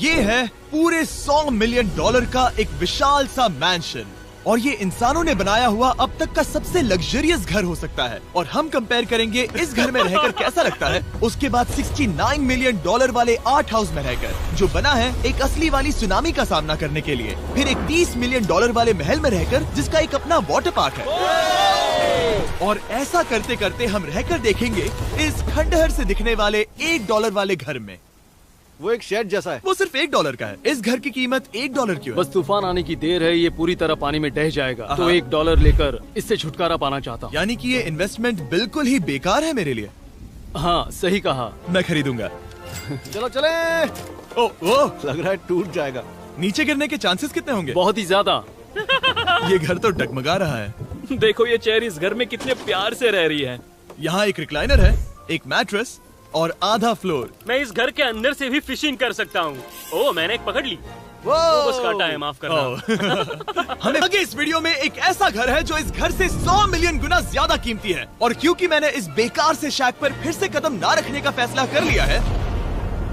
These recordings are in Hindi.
ये है पूरे $100 मिलियन का एक विशाल सा मैंशन, और ये इंसानों ने बनाया हुआ अब तक का सबसे लग्जरियस घर हो सकता है। और हम कंपेयर करेंगे इस घर में रहकर कैसा लगता है उसके बाद $69 मिलियन वाले आर्ट हाउस में रहकर, जो बना है एक असली वाली सुनामी का सामना करने के लिए। फिर एक $30 मिलियन वाले महल में रहकर जिसका एक अपना वाटर पार्क है। और ऐसा करते करते हम रहकर देखेंगे इस खंडहर से दिखने वाले $1 वाले घर में। वो एक शेड जैसा है। वो सिर्फ $1 का है। इस घर की कीमत $1 क्यों है? बस तूफान आने की देर है, ये पूरी तरह पानी में ढह जाएगा, तो $1 लेकर इससे छुटकारा पाना चाहता हूँ। यानी कि ये इन्वेस्टमेंट बिल्कुल ही बेकार है मेरे लिए। हाँ सही कहा। मैं खरीदूंगा। चलो चले। ओ, लग रहा है टूट जाएगा। नीचे गिरने के चांसेस कितने होंगे? बहुत ही ज्यादा। ये घर तो डगमगा रहा है। देखो ये चेयर इस घर में कितने प्यार से रह रही है। यहाँ एक रिक्लाइनर है, एक मैट्रेस और आधा फ्लोर। मैं इस घर के अंदर से भी फिशिंग कर सकता हूँ। ओह मैंने एक पकड़ ली। वो बस काटा है, माफ करना। हमें आगे इस वीडियो में एक ऐसा घर है जो इस घर से 100 मिलियन गुना ज्यादा कीमती है। और क्योंकि मैंने इस बेकार से शैक पर फिर से कदम ना रखने का फैसला कर लिया है,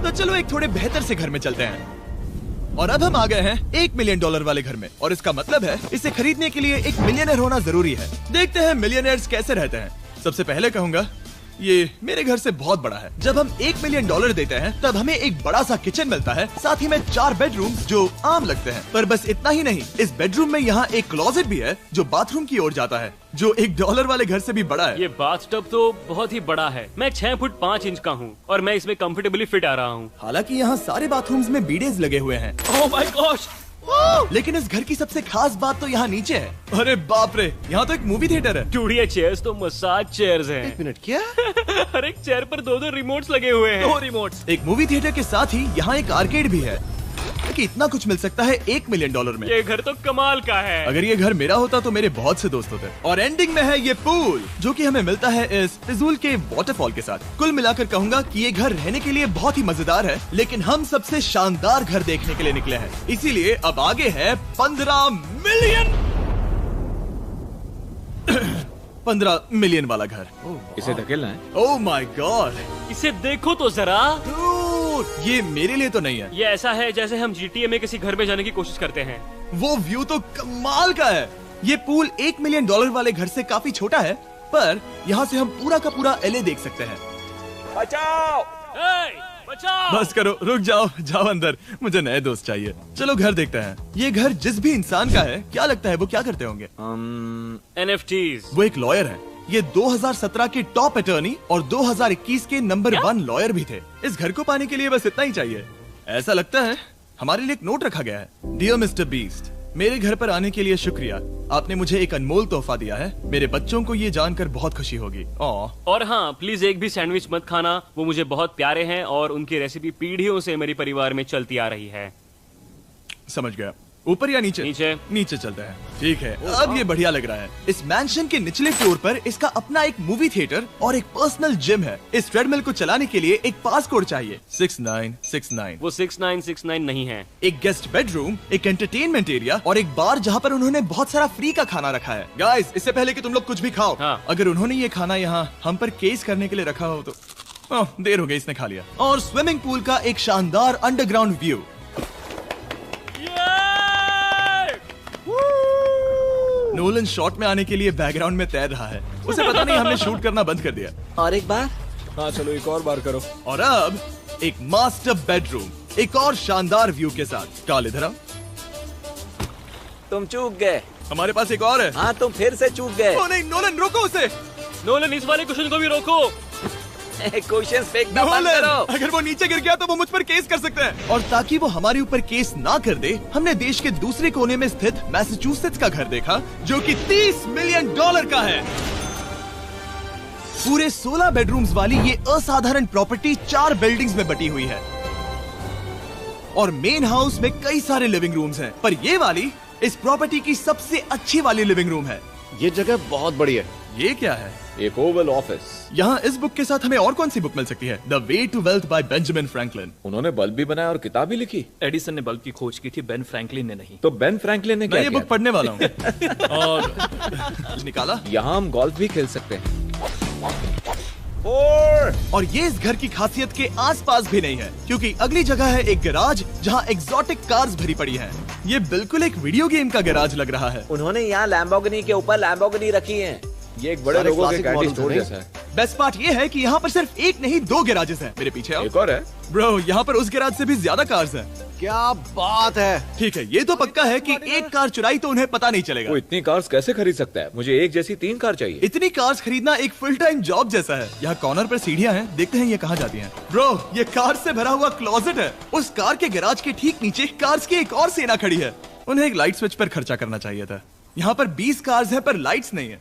तो चलो एक थोड़े बेहतर से घर में चलते हैं। और अब हम आ गए हैं $1 मिलियन वाले घर में, और इसका मतलब है इसे खरीदने के लिए एक मिलियनर होना जरूरी है। देखते हैं मिलियनर्स कैसे रहते हैं। सबसे पहले कहूंगा ये मेरे घर से बहुत बड़ा है। जब हम $1 मिलियन देते हैं तब हमें एक बड़ा सा किचन मिलता है, साथ ही में 4 बेडरूम जो आम लगते हैं। पर बस इतना ही नहीं, इस बेडरूम में यहाँ एक क्लोजेट भी है जो बाथरूम की ओर जाता है, जो $1 वाले घर से भी बड़ा है। ये बाथटब तो बहुत ही बड़ा है। मैं 6 फुट 5 इंच का हूँ और मैं इसमें कंफर्टेबली फिट आ रहा हूँ। हालांकि यहाँ सारे बाथरूम्स में बीडेज लगे हुए हैं। Oh my gosh. लेकिन इस घर की सबसे खास बात तो यहाँ नीचे है। अरे बाप रे, यहाँ तो एक मूवी थिएटर है। टूडिया चेयर्स तो मसाज चेयर्स हैं। 1 मिनट क्या? हर एक चेयर पर 2-2 रिमोट्स लगे हुए हैं। 2 रिमोट्स। एक मूवी थिएटर के साथ ही यहाँ एक आर्केड भी है। कि इतना कुछ मिल सकता है $1 मिलियन में। ये घर तो कमाल का है। अगर ये घर मेरा होता तो मेरे बहुत से दोस्त होते। और एंडिंग में है ये पूल, जो कि हमें मिलता है इस फिजूल के वाटरफॉल के साथ। कुल मिलाकर कहूंगा कि ये घर रहने के लिए बहुत ही मजेदार है, लेकिन हम सबसे शानदार घर देखने के लिए निकले हैं। इसीलिए अब आगे है 15 मिलियन वाला घर। इसे धकेलना है। ओह माय गॉड, इसे देखो तो जरा। ये मेरे लिए तो नहीं है। ये ऐसा है जैसे हम GTA में किसी घर में जाने की कोशिश करते हैं। वो व्यू तो कमाल का है। ये पूल $1 मिलियन वाले घर से काफी छोटा है, पर यहाँ से हम पूरा का पूरा LA देख सकते हैं। बचाओ! बचाओ! बस करो, रुक जाओ, जाओ अंदर, मुझे नए दोस्त चाहिए। चलो घर देखते हैं। ये घर जिस भी इंसान का है, क्या लगता है वो क्या करते होंगे? NFTs। वो एक लॉयर है। ये 2017 के टॉप अटर्नी और 2021 के नंबर 1 लॉयर भी थे। इस घर को पाने के लिए बस इतना ही चाहिए। ऐसा लगता है हमारे लिए एक नोट रखा गया है। डियर मिस्टर बीस्ट, मेरे घर पर आने के लिए शुक्रिया। आपने मुझे एक अनमोल तोहफा दिया है। मेरे बच्चों को ये जानकर बहुत खुशी होगी। और हाँ, प्लीज एक भी सैंडविच मत खाना। वो मुझे बहुत प्यारे हैं और उनकी रेसिपी पीढ़ियों से मेरे परिवार में चलती आ रही है। समझ गया। ऊपर या नीचे? नीचे। नीचे चलते हैं। ठीक है, अब ये बढ़िया लग रहा है। इस मैंशन के निचले फ्लोर पर इसका अपना एक मूवी थिएटर और एक पर्सनल जिम है। इस ट्रेडमिल को चलाने के लिए एक पासकोड चाहिए, 6969। वो 6969 नहीं है। एक गेस्ट बेडरूम, एक एंटरटेनमेंट एरिया और एक बार जहाँ पर उन्होंने बहुत सारा फ्री का खाना रखा है। गाइस, इससे पहले कि तुम लोग कुछ भी खाओ, अगर उन्होंने ये खाना यहाँ हम पर केस करने के लिए रखा हो तो देर हो गई, इसने खा लिया। और स्विमिंग पूल का एक शानदार अंडरग्राउंड व्यू। नोलन शॉट में आने के लिए बैकग्राउंड में तैर रहा है। उसे पता नहीं हमने शूट करना बंद कर दिया। और एक बार? हाँ चलो एक और बार करो। और अब एक मास्टर बेडरूम, एक और शानदार व्यू के साथ। काल इधर आओ। तुम चूक गए। हमारे पास एक और है। हाँ तुम फिर से चूक गए। ओ नहीं, नोलन रोको उसे। नोलन, इस वाले क्वेश्चन को भी रोको। क्वेश्चन फेंकना बंद करो। अगर वो नीचे गिर गया तो वो मुझ पर केस कर सकते हैं। और ताकि वो हमारे ऊपर केस ना कर दे, हमने देश के दूसरे कोने में स्थित मैसाचुसेट्स का घर देखा, जो कि $30 मिलियन का है। पूरे 16 बेडरूम्स वाली ये असाधारण प्रॉपर्टी 4 बिल्डिंग्स में बटी हुई है और मेन हाउस में कई सारे लिविंग रूम्स हैं। पर ये वाली इस प्रॉपर्टी की सबसे अच्छी वाली लिविंग रूम है। ये जगह बहुत बड़ी है। ये क्या है? एक ओवल ऑफिस। यहाँ इस बुक के साथ हमें और कौन सी बुक मिल सकती है? The way to wealth by Benjamin Franklin. उन्होंने बल्ब भी बनाया और किताब भी लिखी। एडिसन ने बल्ब की खोज की थी, बेन फ्रैंकलिन ने नहीं। तो बेन फ्रैंकलिन ने क्या मैं ये किया? बुक पढ़ने वाला हूँ। और निकाला। यहाँ हम गोल्फ भी खेल सकते हैं। 4। और ये इस घर की खासियत के आसपास भी नहीं है, क्योंकि अगली जगह है एक गैराज जहाँ एग्जॉटिक कार्स भरी पड़ी हैं। ये बिल्कुल एक वीडियो गेम का गैराज लग रहा है। उन्होंने यहाँ लैम्बोर्गिनी के ऊपर लैम्बोर्गिनी रखी है। ये एक बड़े सारे लोगों के classic कैंडी models स्टोर हैं। जैसा है। बेस्ट पार्ट ये है कि यहाँ पर सिर्फ एक नहीं 2 गैराजेस हैं। मेरे पीछे आओ। एक और है। ब्रो, यहाँ पर उस गैराज से भी ज्यादा कार्स हैं। क्या बात है। ठीक है, ये तो पक्का है कि एक कार चुराई तो उन्हें पता नहीं चलेगा। वो इतनी कार्स कैसे खरीद सकता है? मुझे एक जैसी 3 कार चाहिए। इतनी कार्स खरीदना एक फुल टाइम जॉब जैसा है। यहाँ कॉर्नर पर सीढ़ियाँ हैं, देखते हैं ये कहाँ जाती हैं। ब्रो, ये कार से भरा हुआ क्लोजेट है। उस कार के गैराज के ठीक नीचे कार्स की एक और सेना खड़ी है। उन्हें एक लाइट स्विच पर खर्चा करना चाहिए था। यहाँ पर 20 कार्स हैं पर लाइट्स नहीं है।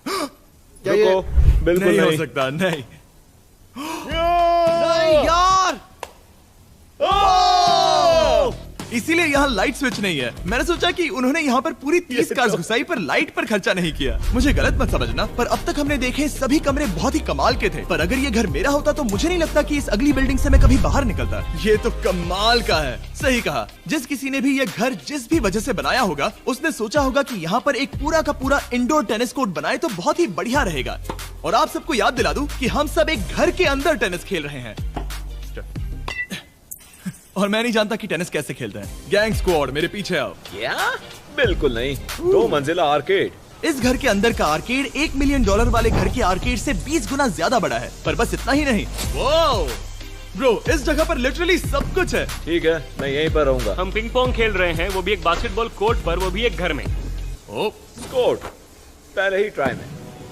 क्या ये रुको, बिल्कुल नहीं हो नहीं। सकता, नहीं। नहीं यार। इसीलिए यहाँ लाइट स्विच नहीं है। मैंने सोचा कि उन्होंने यहाँ पर पूरी 30 कार्स घुसाई पर लाइट पर खर्चा नहीं किया। मुझे गलत मत समझना, पर अब तक हमने देखे सभी कमरे बहुत ही कमाल के थे। पर अगर ये घर मेरा होता तो मुझे नहीं लगता कि इस अगली बिल्डिंग से मैं कभी बाहर निकलता। ये तो कमाल का है। सही कहा। जिस किसी ने भी ये घर जिस भी वजह से बनाया होगा, उसने सोचा होगा कि यहाँ पर एक पूरा का पूरा इंडोर टेनिस कोर्ट बनाए तो बहुत ही बढ़िया रहेगा। और आप सबको याद दिला दूं कि हम सब एक घर के अंदर टेनिस खेल रहे हैं। और मैं नहीं जानता कि टेनिस कैसे खेलते हैं। गैंग स्क्वाड, मेरे पीछे आओ। क्या? बिल्कुल नहीं। 2 मंजिला आर्केड। इस घर के अंदर का आर्केड $1 मिलियन वाले घर के आर्केड से 20 गुना ज्यादा बड़ा है। पर बस इतना ही नहीं। वाओ! ब्रो, इस जगह पर लिटरली सब कुछ है। ठीक है, मैं यहीं पर रहूंगा। हम पिंग पोंग खेल रहे हैं, वो भी एक बास्केटबॉल कोर्ट पर, वो भी एक घर में। ओ, स्कोट पहले ही ट्राई में।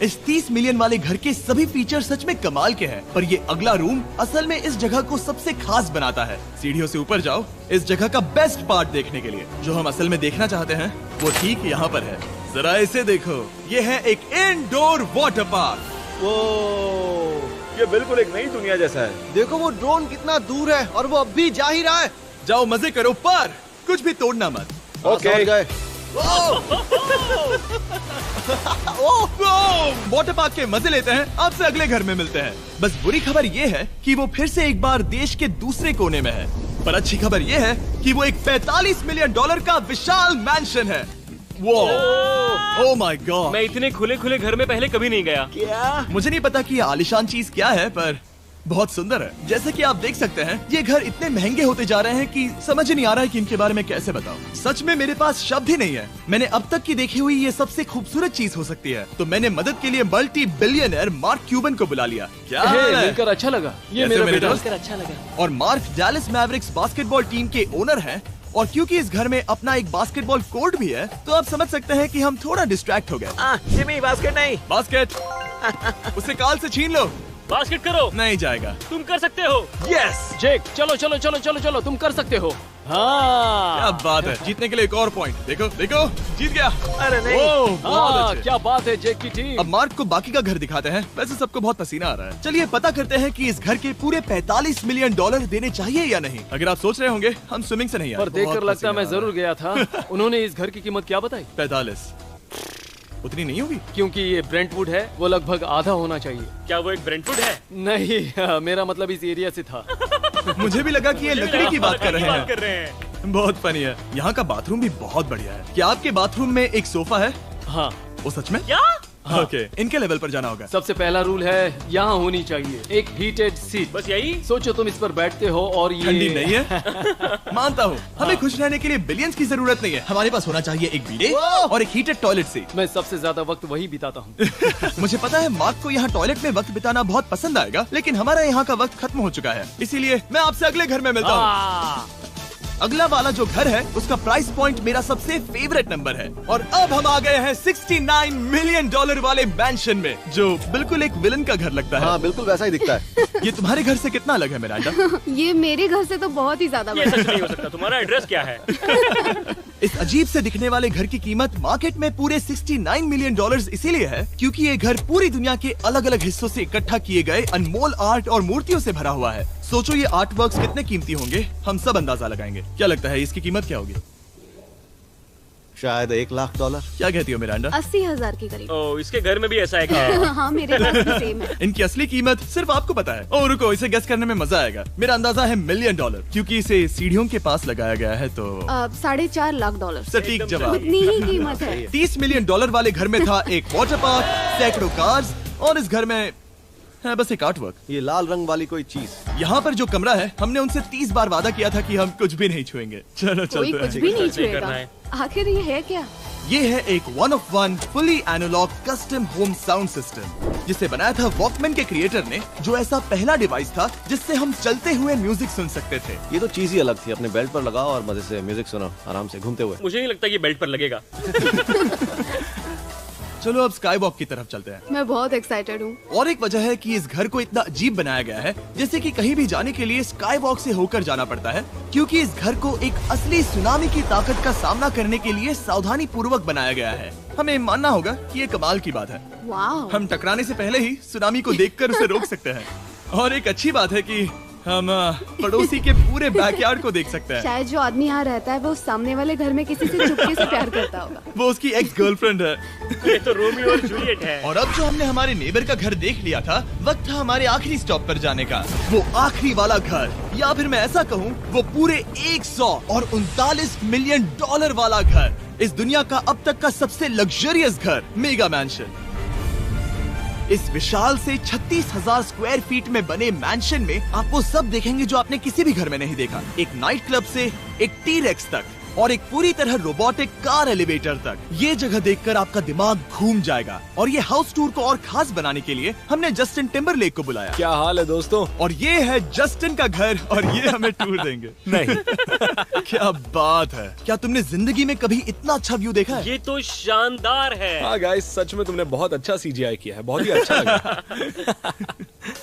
इस 30 मिलियन वाले घर के सभी फीचर सच में कमाल के हैं। पर ये अगला रूम असल में इस जगह को सबसे खास बनाता है। सीढ़ियों से ऊपर जाओ इस जगह का बेस्ट पार्ट देखने के लिए। जो हम असल में देखना चाहते हैं वो ठीक यहाँ पर है। जरा इसे देखो, ये है एक इंडोर वाटर पार्क। ये बिल्कुल एक नई दुनिया जैसा है। देखो वो ड्रोन कितना दूर है और वो अब भी जा ही रहा है। जाओ मजे करो, पर कुछ भी तोड़ना मत। ओके। समझ गए। वाटर पार्क के मजे लेते हैं। आपसे अगले घर में मिलते हैं। बस बुरी खबर ये है कि वो फिर से एक बार देश के दूसरे कोने में है। पर अच्छी खबर ये है कि वो एक $45 मिलियन का विशाल मैंशन है। वो ओह माय गॉड। मैं इतने खुले खुले घर में पहले कभी नहीं गया। क्या? मुझे नहीं पता कि ये आलीशान चीज क्या है, पर बहुत सुंदर है। जैसे कि आप देख सकते हैं, ये घर इतने महंगे होते जा रहे हैं कि समझ नहीं आ रहा है कि इनके बारे में कैसे बताऊं। सच में मेरे पास शब्द ही नहीं है। मैंने अब तक की देखी हुई ये सबसे खूबसूरत चीज हो सकती है। तो मैंने मदद के लिए मल्टी बिलियनर मार्क क्यूबन को बुला लिया। क्या हे, हाल है? मिलकर अच्छा लगा। ये कैसे मेरा मेरे बेटा। दोस्त? अच्छा लगा। और mark Dallas Mavericks basketball team के ओनर हैं। और क्योंकि इस घर में अपना एक बास्केटबॉल कोर्ट भी है, तो आप समझ सकते हैं कि हम थोड़ा डिस्ट्रैक्ट हो गए। जिमी बास्केट नहीं। बास्केट उसे काल से छीन लो। बास्केट करो, नहीं जाएगा। तुम कर सकते हो। यस, जेक, चलो चलो चलो चलो चलो, तुम कर सकते हो। हाँ क्या बात है। जीतने के लिए एक और पॉइंट। देखो देखो, जीत गया। अरे नहीं। ओह, बहुत हाँ, अच्छे। क्या बात है जेक की टीम। अब मार्क को बाकी का घर दिखाते हैं। वैसे सबको बहुत पसीना आ रहा है। चलिए पता करते हैं कि इस घर के पूरे $45 मिलियन देने चाहिए या नहीं। अगर आप सोच रहे होंगे हम स्विमिंग से नहीं आए, पर देखकर बहुत लगता मैं पसीना आ जरूर गया था। उन्होंने इस घर की कीमत क्या बताई? 45 उतनी नहीं होगी। क्योंकि ये ब्रेंटवुड है, वो लगभग आधा होना चाहिए। क्या वो एक ब्रेंटवुड है? नहीं, मेरा मतलब इस एरिया से था। मुझे भी लगा कि ये लकड़ी की बात कर रहे कर हैं। रहे हैं। बहुत फनी है। यहाँ का बाथरूम भी बहुत बढ़िया है। क्या आपके बाथरूम में एक सोफा है? हाँ, वो सच में? क्या? ओके, इनके लेवल पर जाना होगा। सबसे पहला रूल है यहाँ होनी चाहिए एक हीटेड सीट। बस यही? सोचो तुम इस पर बैठते हो और ये ठंडी नहीं है। मानता हूँ, हमें खुश रहने के लिए बिलियंस की जरूरत नहीं है। हमारे पास होना चाहिए एक बीडे और एक हीटेड टॉयलेट सीट। मैं सबसे ज्यादा वक्त वही बिताता हूँ। मुझे पता है मार्क को यहाँ टॉयलेट में वक्त बिताना बहुत पसंद आएगा, लेकिन हमारा यहाँ का वक्त खत्म हो चुका है। इसीलिए मैं आपसे अगले घर में मिलता हूँ। अगला वाला जो घर है उसका प्राइस पॉइंट मेरा सबसे फेवरेट नंबर है। और अब हम आ गए हैं $69 मिलियन वाले मैंशन में, जो बिल्कुल एक विलन का घर लगता है। हाँ बिल्कुल वैसा ही दिखता है। ये तुम्हारे घर से कितना अलग है मिरांडा? ये मेरे घर से तो बहुत ही ज्यादा ये बड़ा सच नहीं हो सकता। तुम्हारा एड्रेस क्या है? इस अजीब से दिखने वाले घर की कीमत मार्केट में पूरे $69 मिलियन इसीलिए है क्योंकि ये घर पूरी दुनिया के अलग अलग हिस्सों से इकट्ठा किए गए अनमोल आर्ट और मूर्तियों से भरा हुआ है। सोचो ये आर्ट वर्क्स कितने कीमती होंगे, हम सब अंदाजा लगाएंगे। क्या लगता है इसकी कीमत क्या होगी? शायद $1 लाख। क्या कहती हो मिरांडा? 80,000 के करीब। ओ, इसके घर में भी ऐसा है क्या? हाँ मेरे पास भी सेम है। इनकी असली कीमत सिर्फ आपको पता है। ओ रुको, इसे गेस करने में मजा आएगा। मेरा अंदाजा है $1 मिलियन, क्योंकि इसे सीढ़ियों के पास लगाया गया है। तो $4.5 लाख। सटीक जवाब। उतनी ही कीमत है। $30 मिलियन वाले घर में था एक वाटर पार्क, सैकड़ों कार्स और इस घर में है बस एक आर्ट वर्क। ये लाल रंग वाली कोई चीज। यहाँ पर जो कमरा है, हमने उनसे 30 बार वादा किया था कि हम कुछ भी नहीं छुएंगे। चलो कोई चलते कुछ हैं। भी नहीं सही करना छुएगा। है। आखिर ये है क्या? ये है एक 1 of 1 fully analog custom home sound system, जिसे बनाया था वॉकमैन के क्रिएटर ने, जो ऐसा पहला डिवाइस था जिससे हम चलते हुए म्यूजिक सुन सकते थे। ये तो चीज ही अलग थी। अपने बेल्ट पर लगाओ और मजे से म्यूजिक सुनो आराम से घूमते हुए। मुझे नहीं लगता कि बेल्ट पर लगेगा। चलो अब स्काई वॉक की तरफ चलते हैं। मैं बहुत एक्साइटेड हूँ। और एक वजह है कि इस घर को इतना अजीब बनाया गया है, जैसे कि कहीं भी जाने के लिए स्काई वॉक से होकर जाना पड़ता है, क्योंकि इस घर को एक असली सुनामी की ताकत का सामना करने के लिए सावधानी पूर्वक बनाया गया है। हमें मानना होगा कि ये कमाल की बात है। वाह। हम टकराने से पहले ही सुनामी को देखकर उसे रोक सकते हैं। और एक अच्छी बात है कि हम पड़ोसी के पूरे बैकयार्ड को देख सकते हैं। शायद जो आदमी यहाँ रहता है वो उस सामने वाले घर में किसी से चुपके से प्यार करता होगा। वो उसकी एक्स गर्लफ्रेंड है। ये तो रोमियो और जूलियट है। और अब जो हमने हमारे नेबर का घर देख लिया था, वक्त था हमारे आखिरी स्टॉप पर जाने का। वो आखिरी वाला घर, या फिर मैं ऐसा कहूँ, वो पूरे 139 मिलियन डॉलर वाला घर। इस दुनिया का अब तक का सबसे लग्जरियस घर, मेगा मैंशन। इस विशाल से 36,000 स्क्वायर फीट में बने मैंशन में आप वो सब देखेंगे जो आपने किसी भी घर में नहीं देखा। एक नाइट क्लब से एक टी-रेक्स तक और एक पूरी तरह रोबोटिक कार एलिवेटर तक। ये जगह देखकर आपका दिमाग घूम जाएगा। और ये हाउस टूर को और खास बनाने के लिए हमने जस्टिन टिम्बरलेक को बुलाया। क्या हाल है दोस्तों? और ये है जस्टिन का घर और ये हमें टूर देंगे। नहीं। क्या बात है! क्या तुमने जिंदगी में कभी इतना अच्छा व्यू देखा है? ये तो शानदार है। हाँ गाइस, सच में तुमने बहुत अच्छा CGI किया है। बहुत ही अच्छा लगा।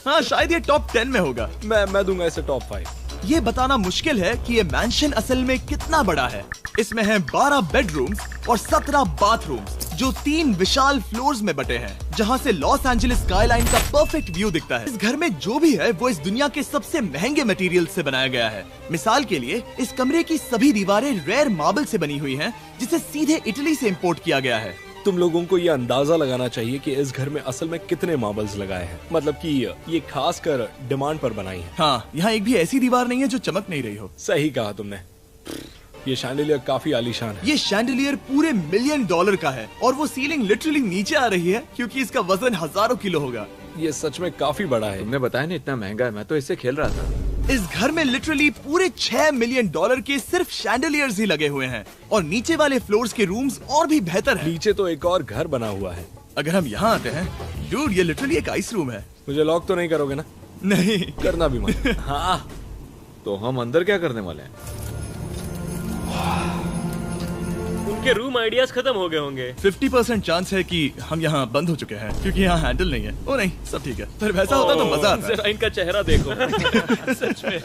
हाँ, शायद ये टॉप 10 में होगा। मैं दूंगा इसे टॉप 5। ये बताना मुश्किल है कि ये मैंशन असल में कितना बड़ा है। इसमें हैं 12 बेडरूम्स और 17 बाथरूम्स, जो 3 विशाल फ्लोर्स में बटे हैं, जहां से लॉस एंजलिस स्काईलाइन का परफेक्ट व्यू दिखता है। इस घर में जो भी है वो इस दुनिया के सबसे महंगे मटेरियल से बनाया गया है। मिसाल के लिए, इस कमरे की सभी दीवारें रेयर मार्बल से बनी हुई हैं, जिसे सीधे इटली से इंपोर्ट किया गया है। तुम लोगों को ये अंदाजा लगाना चाहिए कि इस घर में असल में कितने मार्बल्स लगाए हैं। मतलब कि ये खास कर डिमांड पर बनाई है। हाँ, यहाँ एक भी ऐसी दीवार नहीं है जो चमक नहीं रही हो। सही कहा तुमने। ये शैंडिलियर काफी आलीशान है। ये शैंडिलियर पूरे $1 मिलियन का है और वो सीलिंग लिटरली नीचे आ रही है, क्योंकि इसका वजन हजारों किलो होगा। ये सच में काफी बड़ा है। तुमने बताया ना इतना महंगा है, मैं तो इससे खेल रहा था। इस घर में लिटरली पूरे $6 मिलियन के सिर्फ शैंडिलियर्स ही लगे हुए हैं। और नीचे वाले फ्लोर्स के रूम्स और भी बेहतर हैं। नीचे तो एक और घर बना हुआ है। अगर हम यहाँ आते हैं, डूड, ये लिटरली एक आइस रूम है। मुझे लॉक तो नहीं करोगे ना? नहीं करना भी मत। हाँ, तो हम अंदर क्या करने वाले हैं? उनके रूम आइडियाज खत्म हो गए होंगे। 50% चांस है कि हम यहाँ बंद हो चुके हैं, क्योंकि यहाँ हैंडल नहीं है। ओ नहीं, सब ठीक है। पर वैसा होता तो मजा आता। जरा इनका चेहरा देखो। सच में।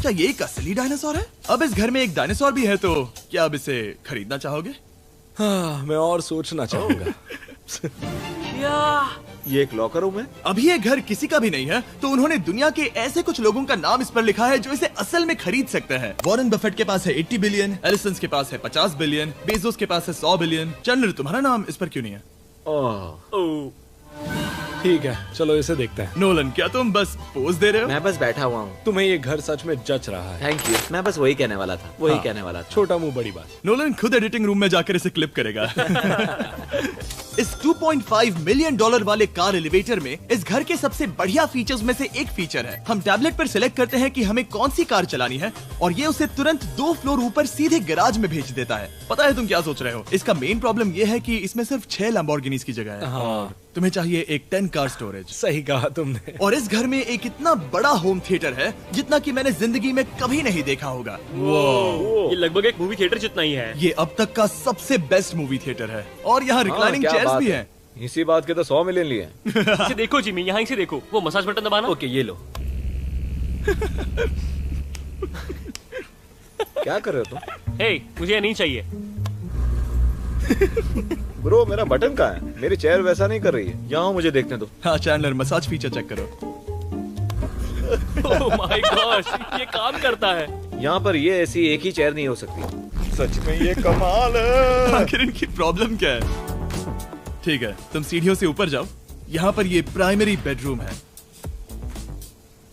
क्या ये एक असली डायनासोर है? अब इस घर में एक डायनासोर भी है, तो क्या अब इसे खरीदना चाहोगे? हाँ, मैं और सोचना चाहूंगा। ये एक लॉकर रूम है? अभी ये घर किसी का भी नहीं है, तो उन्होंने दुनिया के ऐसे कुछ लोगों का नाम इस पर लिखा है जो इसे असल में खरीद सकते हैं। वॉरेन बफेट के पास है 80 बिलियन, एलिसन के पास है 50 बिलियन, बेजोस के पास है 100 बिलियन। चैंडलर, तुम्हारा नाम इस पर क्यों नहीं है? ओह, ठीक है, चलो इसे देखते हैं। नोलन, क्या तुम बस पोज दे रहे हो? मैं बस बैठा हुआ हूँ। तुम्हें ये घर सच में जच रहा है। Thank you. मैं बस वही कहने वाला था। वही कहने वाला था। छोटा मुंह बड़ी बात। नोलन खुद एडिटिंग रूम में जाकर इसे क्लिप करेगा। इस $2.5 मिलियन वाले कार एलिवेटर में इस घर के सबसे बढ़िया फीचर्स में से एक फीचर है। हम टैबलेट पर सिलेक्ट करते हैं कि हमें कौन सी कार चलानी है, और ये उसे तुरंत 2 फ्लोर ऊपर सीधे गैराज में भेज देता है। पता है तुम क्या सोच रहे हो? इसका मेन प्रॉब्लम ये है कि इसमें सिर्फ 6 लैम्बोर्गिनीज की जगह है। हाँ, तुम्हें चाहिए एक 10 कार स्टोरेज। सही कहा तुमने। और इस घर में एक इतना बड़ा होम थिएटर है जितना कि मैंने जिंदगी में कभी नहीं देखा होगा। ये लगभग एक मूवी थिएटर जितना ही है। ये अब तक का सबसे बेस्ट मूवी थिएटर है, और यहाँ रिक्लाइनिंग क्या चेयर्स बात भी है। हैं। इसी बात के तो 100 मिलियन लिए। इसे देखो जिमी, यहाँ इसे देखो। वो मसाज बटन दबाना। ओके, ये लो। क्या कर रहे हो तुम? हे, मुझे ये नहीं चाहिए। ब्रो, मेरा बटन कहाँ है? मेरी चेयर वैसा नहीं कर रही है। यहाँ मुझे देखने दो। हाँ चैंडलर, मसाज फीचर चेक करो। ओह माय गॉश, ये काम करता है। यहाँ पर ये ऐसी एक ही चेयर नहीं हो सकती। सच में ये कमाल है। आखिर इनकी प्रॉब्लम क्या है? ठीक है, तुम सीढ़ियों से ऊपर जाओ। यहाँ पर ये प्राइमरी बेडरूम है।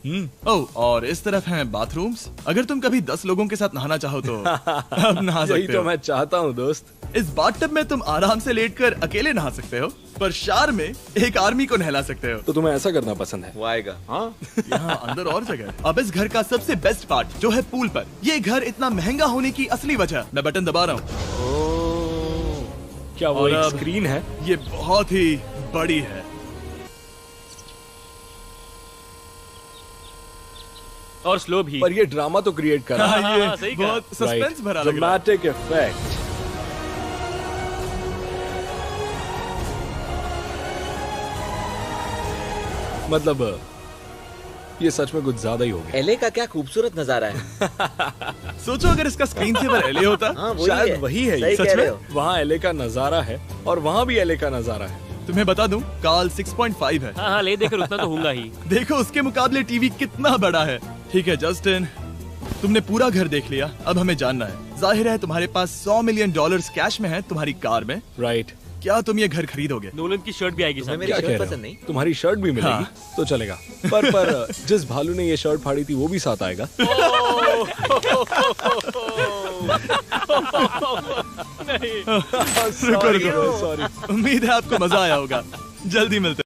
ओह, और इस तरफ हैं बाथरूम्स। अगर तुम कभी 10 लोगों के साथ नहाना चाहो तो अब नहा यही सकते तो हो। मैं चाहता हूँ दोस्त। इस बाथटब में तुम आराम से लेटकर अकेले नहा सकते हो, पर शार में एक आर्मी को नहला सकते हो। तो तुम्हें ऐसा करना पसंद है? वो आएगा। हाँ यहाँ अंदर और जगह है। अब इस घर का सबसे बेस्ट पार्ट जो है पूल पर। ये घर इतना महंगा होने की असली वजह, मैं बटन दबा रहा हूँ। क्या वो और एक अब- स्क्रीन है? ये बहुत ही बड़ी है। और स्लो भी। पर ये ड्रामा तो क्रिएट कर रहा है। हाँ, ये सही कहा। बहुत सस्पेंस भरा लग रहा है। Dramatic effect. मतलब ये सच में कुछ ज्यादा ही हो गया। एले का क्या खूबसूरत नजारा है। सोचो अगर इसका स्क्रीन सेवर एले होता। हाँ वही शायद है। वही है ये। सही सच कह में? रहे हो। वहाँ एले का नजारा है और वहाँ भी एले का नजारा है। तुम्हें बता दूं, काल 6.5 है। हाँ हाँ, ले देकर उतना तो होगा ही। देखो उसके मुकाबले टीवी कितना बड़ा है। ठीक है जस्टिन, तुमने पूरा घर देख लिया, अब हमें जानना है। जाहिर है तुम्हारे पास $100 मिलियन कैश में है तुम्हारी कार में। राइट। क्या तुम ये घर खरीदोगे? नोलन की शर्ट भी आएगी तुम्हें साथ मेरी में। क्या शर्ट कह रहे पसंद हो? नहीं? तुम्हारी शर्ट भी मिलेगी हाँ। तो चलेगा। पर जिस भालू ने ये शर्ट फाड़ी थी वो भी साथ आएगा। रुको रुको, सॉरी। उम्मीद है आपको मजा आया होगा। जल्दी मिलते हैं।